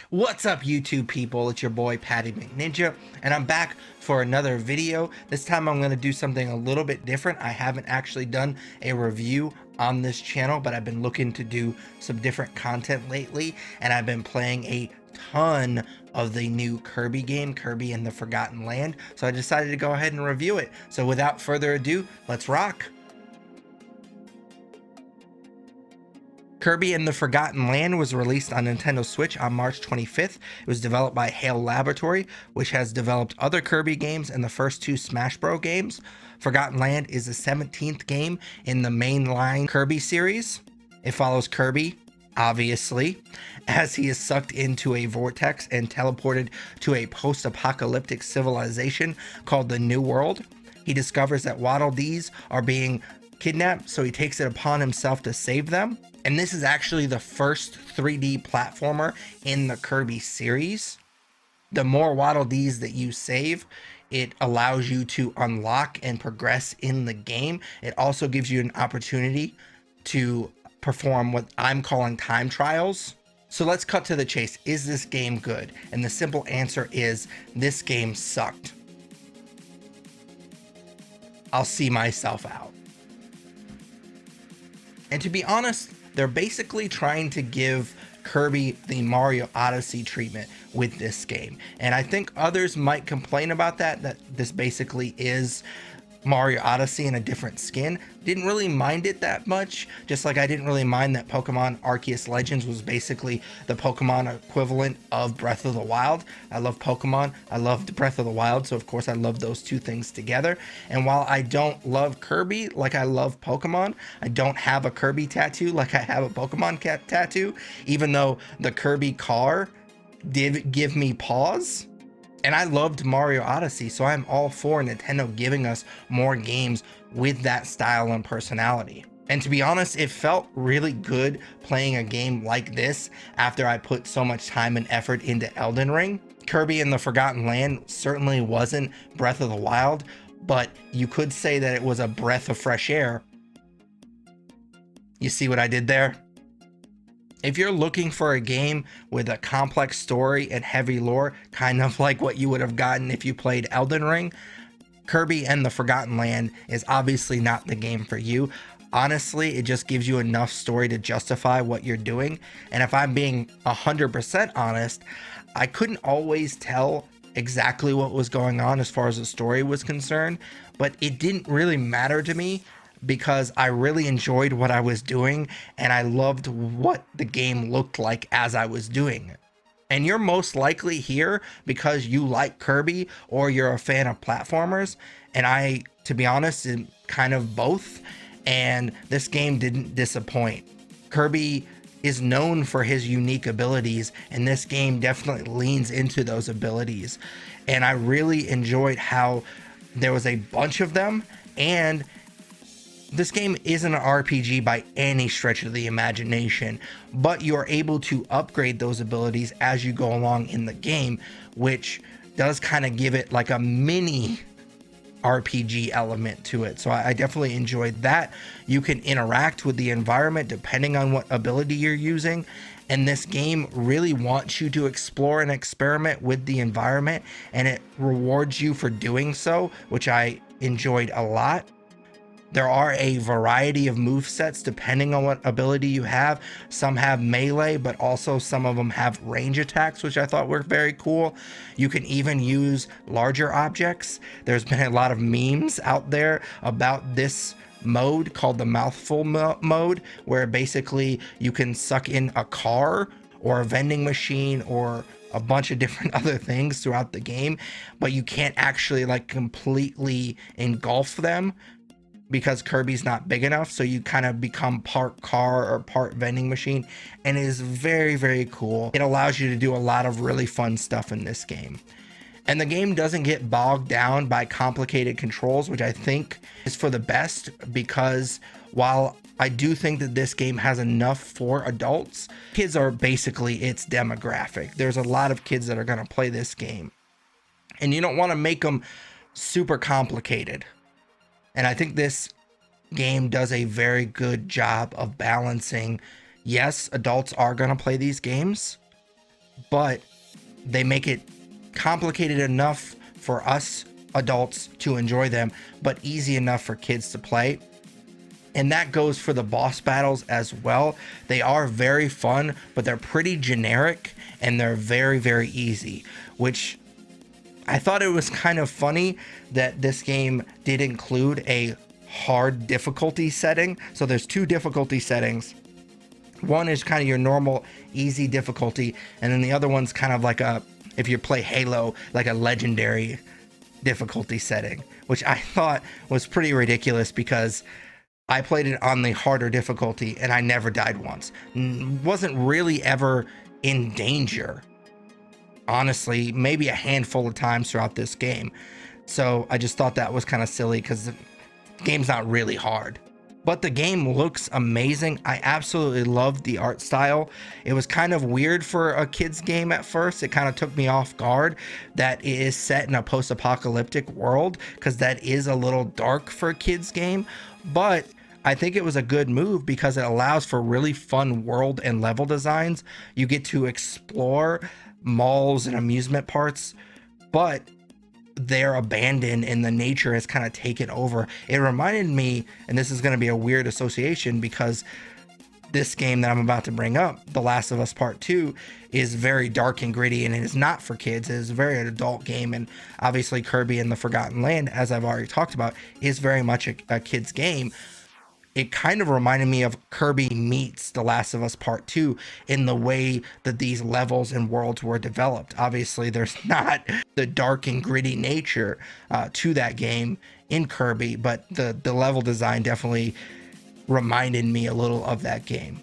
What's up, YouTube people? It's your boy Patty McNinja, and I'm back for another video. This time I'm going to do something a little bit different. I haven't actually done a review on this channel, but I've been looking to do some different content lately, and I've been playing a ton of the new Kirby game, Kirby and the Forgotten Land, so I decided to go ahead and review it. So without further ado, let's rock! Kirby and the Forgotten Land was released on Nintendo Switch on March 25th. It was developed by Hale Laboratory, which has developed other Kirby games and the first two Smash Bros. Games. Forgotten Land is the 17th game in the mainline Kirby series. It follows Kirby, obviously, as he is sucked into a vortex and teleported to a post-apocalyptic civilization called the New World. He discovers that Waddle Dees are being kidnapped, so he takes it upon himself to save them. And this is actually the first 3D platformer in the Kirby series. The more Waddle Dees that you save, it allows you to unlock and progress in the game. It also gives you an opportunity to perform what I'm calling time trials. So let's cut to the chase. Is this game good? And the simple answer is this game sucked. I'll see myself out. And to be honest, they're basically trying to give Kirby the Mario Odyssey treatment with this game. And I think others might complain about that this basically is Mario Odyssey in a different skin. Didn't really mind it that much, just like I didn't really mind that Pokemon Arceus Legends was basically the Pokemon equivalent of Breath of the Wild. I love Pokemon, I loved Breath of the Wild, so of course I love those two things together. And while I don't love Kirby like I love Pokemon, I don't have a Kirby tattoo like I have a Pokemon cat tattoo, even though the Kirby car did give me pause. And I loved Mario Odyssey, so I'm all for Nintendo giving us more games with that style and personality. And to be honest, it felt really good playing a game like this after I put so much time and effort into Elden Ring. Kirby and the Forgotten Land certainly wasn't Breath of the Wild, but you could say that it was a breath of fresh air. You see what I did there? If you're looking for a game with a complex story and heavy lore, kind of like what you would have gotten if you played Elden Ring, Kirby and the Forgotten Land is obviously not the game for you. Honestly, it just gives you enough story to justify what you're doing. And if I'm being 100% honest, I couldn't always tell exactly what was going on as far as the story was concerned, but it didn't really matter to me, because I really enjoyed what I was doing and I loved what the game looked like as I was doing it. And you're most likely here because you like Kirby or you're a fan of platformers, and I, to be honest, am kind of both, and this game didn't disappoint. Kirby is known for his unique abilities, and this game definitely leans into those abilities, and I really enjoyed how there was a bunch of them. And this game isn't an RPG by any stretch of the imagination, but you're able to upgrade those abilities as you go along in the game, which does kind of give it like a mini RPG element to it. So I definitely enjoyed that. You can interact with the environment depending on what ability you're using, and this game really wants you to explore and experiment with the environment, and it rewards you for doing so, which I enjoyed a lot. There are a variety of movesets depending on what ability you have. Some have melee, but also some of them have range attacks, which I thought were very cool. You can even use larger objects. There's been a lot of memes out there about this mode called the mouthful mode, where basically you can suck in a car or a vending machine or a bunch of different other things throughout the game, but you can't actually like completely engulf them because Kirby's not big enough, so you kind of become part car or part vending machine, and it is very, very cool. It allows you to do a lot of really fun stuff in this game. And the game doesn't get bogged down by complicated controls, which I think is for the best, because while I do think that this game has enough for adults, kids are basically its demographic. There's a lot of kids that are going to play this game, and you don't want to make them super complicated. And I think this game does a very good job of balancing, yes, adults are going to play these games, but they make it complicated enough for us adults to enjoy them, but easy enough for kids to play. And that goes for the boss battles as well. They are very fun, but they're pretty generic and they're very, very easy, which I thought it was kind of funny that this game did include a hard difficulty setting. So there's two difficulty settings. One is kind of your normal easy difficulty, and then the other one's kind of like a, if you play Halo, like a legendary difficulty setting, which I thought was pretty ridiculous because I played it on the harder difficulty and I never died once. Wasn't really ever in danger, honestly, maybe a handful of times throughout this game. So I just thought that was kind of silly because the game's not really hard. But the game looks amazing. I absolutely loved the art style. It was kind of weird for a kid's game at first. It kind of took me off guard that it is set in a post-apocalyptic world, because that is a little dark for a kid's game. But I think it was a good move because it allows for really fun world and level designs. You get to explore malls and amusement parks, but they're abandoned and the nature has kind of taken over. It reminded me, and this is going to be a weird association because this game that I'm about to bring up, The Last of Us Part 2, is very dark and gritty, and it is not for kids. It is a very adult game, and obviously Kirby and the Forgotten Land, as I've already talked about, is very much a kid's game. It kind of reminded me of Kirby meets The Last of Us Part 2 in the way that these levels and worlds were developed. Obviously, there's not the dark and gritty nature to that game in Kirby, but the level design definitely reminded me a little of that game.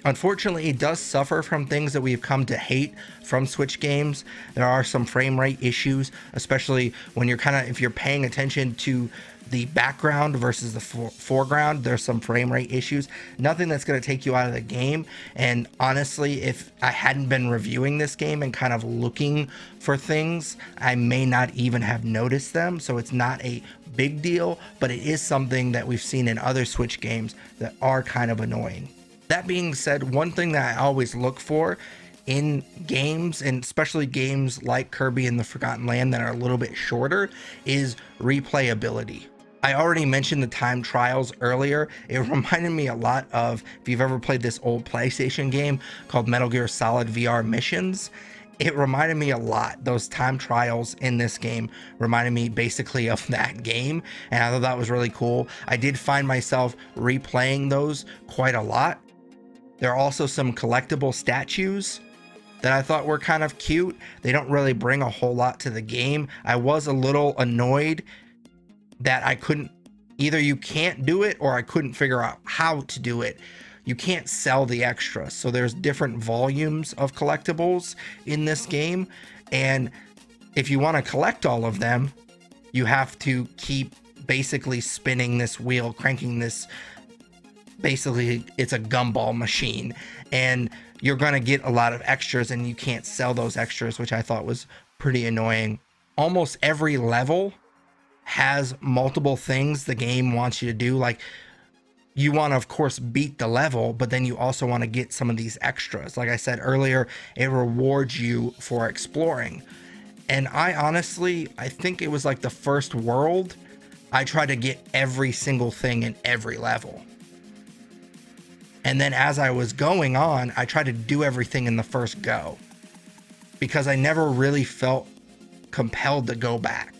Unfortunately, it does suffer from things that we've come to hate from Switch games. There are some frame rate issues, especially when you're if you're paying attention to the background versus the foreground. There's some frame rate issues. Nothing that's going to take you out of the game. And honestly, if I hadn't been reviewing this game and kind of looking for things, I may not even have noticed them. So it's not a big deal, but it is something that we've seen in other Switch games that are kind of annoying. That being said, one thing that I always look for in games, and especially games like Kirby and the Forgotten Land that are a little bit shorter, is replayability. I already mentioned the time trials earlier. It reminded me a lot of, if you've ever played this old PlayStation game called Metal Gear Solid VR Missions, it reminded me a lot. Those time trials in this game reminded me basically of that game, and I thought that was really cool. I did find myself replaying those quite a lot. There are also some collectible statues that I thought were kind of cute. They don't really bring a whole lot to the game. I was a little annoyed that I couldn't, either you can't do it or I couldn't figure out how to do it. You can't sell the extras. So there's different volumes of collectibles in this game. And if you want to collect all of them, you have to keep basically spinning this wheel, cranking this, basically it's a gumball machine, and you're going to get a lot of extras and you can't sell those extras, which I thought was pretty annoying. Almost every level has multiple things the game wants you to do. Like, you want to of course beat the level, but then you also want to get some of these extras. Like I said earlier, it rewards you for exploring. And I think it was like the first world, I tried to get every single thing in every level. And then as I was going on, I tried to do everything in the first go because I never really felt compelled to go back.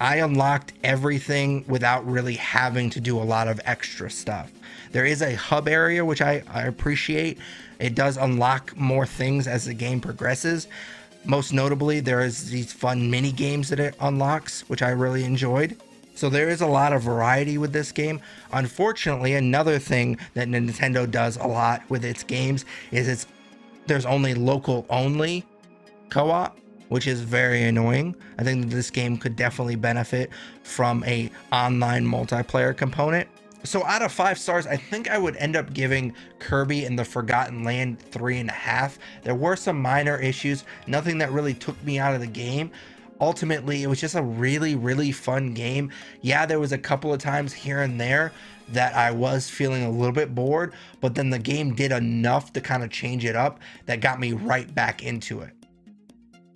I unlocked everything without really having to do a lot of extra stuff. There is a hub area, which I appreciate. It does unlock more things as the game progresses. Most notably, there is these fun mini games that it unlocks, which I really enjoyed. So there is a lot of variety with this game. Unfortunately, another thing that Nintendo does a lot with its games is there's only local only co-op, which is very annoying. I think that this game could definitely benefit from a online multiplayer component. So out of 5 stars, I think I would end up giving Kirby and the Forgotten Land 3.5. There were some minor issues, nothing that really took me out of the game. ultimately it was just a really fun game. Yeah, there was a couple of times here and there that I was feeling a little bit bored, but then the game did enough to kind of change it up that got me right back into it.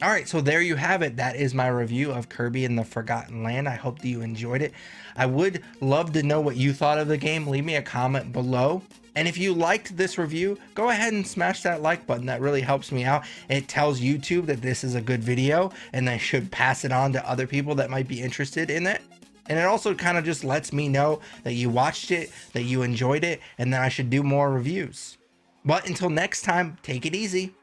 All right, so there you have it. That is my review of Kirby and the Forgotten Land. I hope that you enjoyed it. I would love to know what you thought of the game. Leave me a comment below. And if you liked this review, go ahead and smash that like button. That really helps me out. It tells YouTube that this is a good video and they should pass it on to other people that might be interested in it. And it also kind of just lets me know that you watched it, that you enjoyed it, and that I should do more reviews. But until next time, take it easy.